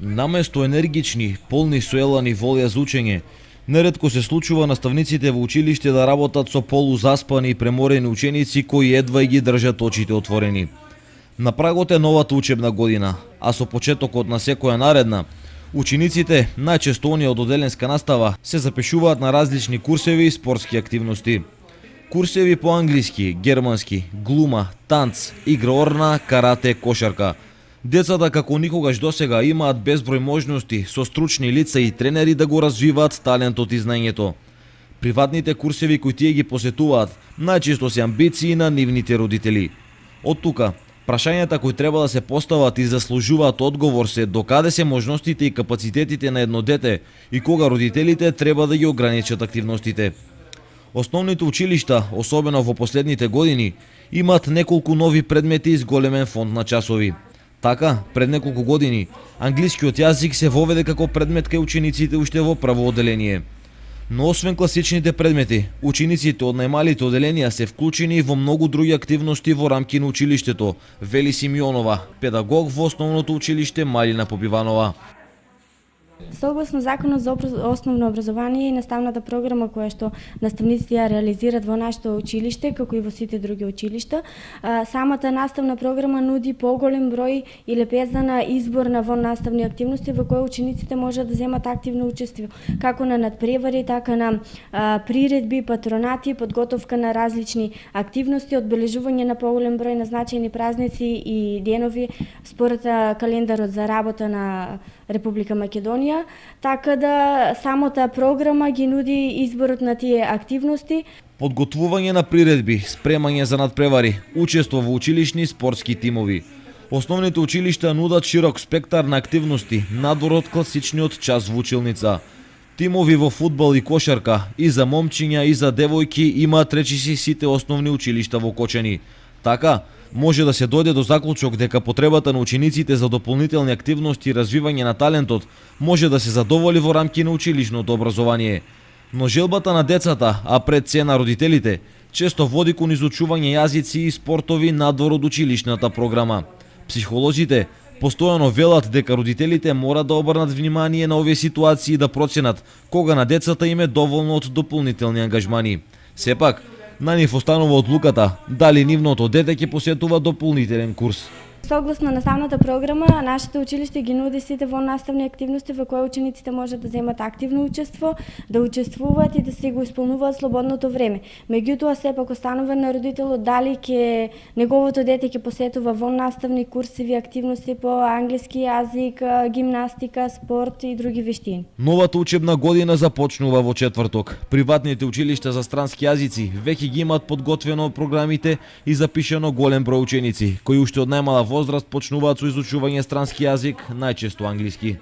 Наместо енергични, полни со елани волја за учење, неретко се случува наставниците во училиште да работат со полузаспани и преморени ученици кои едва и ги држат очите отворени. На прагот е новата учебна година, а со почетокот на секоја наредна, учениците, најчесто оние од одделенска настава, се запишуваат на различни курсеви и спортски активности. Курсеви по англиски, германски, глума, танц, игра орна, карате, кошарка. Децата како никогаш досега имаат безброј можности со стручни лица и тренери да го развиваат талентот и знаењето. Приватните курсеви кои тие ги посетуваат, најчесто се амбиции на нивните родители. Од тука, прашањата кои треба да се постават и заслужуваат одговор се докаде се можностите и капацитетите на едно дете и кога родителите треба да ги ограничат активностите. Основните училишта, особено во последните години, имаат неколку нови предмети и зголемен фонд на часови. Така, пред неколку години, англискиот јазик се воведе како предмет кај учениците уште во прво одделение. Но освен класичните предмети, учениците од најмалите одделенија се вклучени во многу други активности во рамки на училиштето, вели Симеонова, педагог во основното училиште Малина Попиванова. Согласно Законот за основно образование и наставната програма која што наставниците ја реализираат во нашето училиште, како и во сите други училишта, самата наставна програма нуди поголем број и лепеза на избор на воннаставни активности во кои учениците можат да земат активно учество, како на надпревари, така на приредби, патронати, подготовка на различни активности, одбележување на поголем број на значајни празници и денови според календарот за работа на Република Македонија, така да самата програма ги нуди изборот на тие активности. Подготвување на приредби, спремање за надпревари, учество во училишни спортски тимови. Основните училишта нудат широк спектар на активности надвор од класичниот час во училница. Тимови во фудбал и кошарка и за момчиња и за девојки имаат речиси сите основни училишта во Кочани. Така, може да се дојде до заклучок дека потребата на учениците за дополнителни активности и развивање на талентот може да се задоволи во рамки на училишното образование. Но желбата на децата, а пред се на родителите, често води кон изучување јазици и спортови надвор од училишната програма. Психолозите постојано велат дека родителите мора да обрнат внимание на овие ситуации и да проценат кога на децата им е доволно од дополнителни ангажмани. Сепак, на нив останува одлуката дали нивното дете ќе посетува дополнителен курс. Согласно наставната програма, нашето училиште ги нуди сите воннаставни активности во кои учениците можат да земат активно учество, да учествуваат и да се го исполнуваат слободното време. Меѓутоа, сепак останува на родителот дали ќе неговото дете ќе посетува воннаставни курсеви активности по англиски јазик, гимнастика, спорт и други вештини. Новата учебна година започнува во четврток. Приватните училишта за странски јазици веќе ги имаат подготвено програмите и запишано голем број ученици, кои уште од најмала возраст почнуваат со изучување странски јазик, најчесто англиски.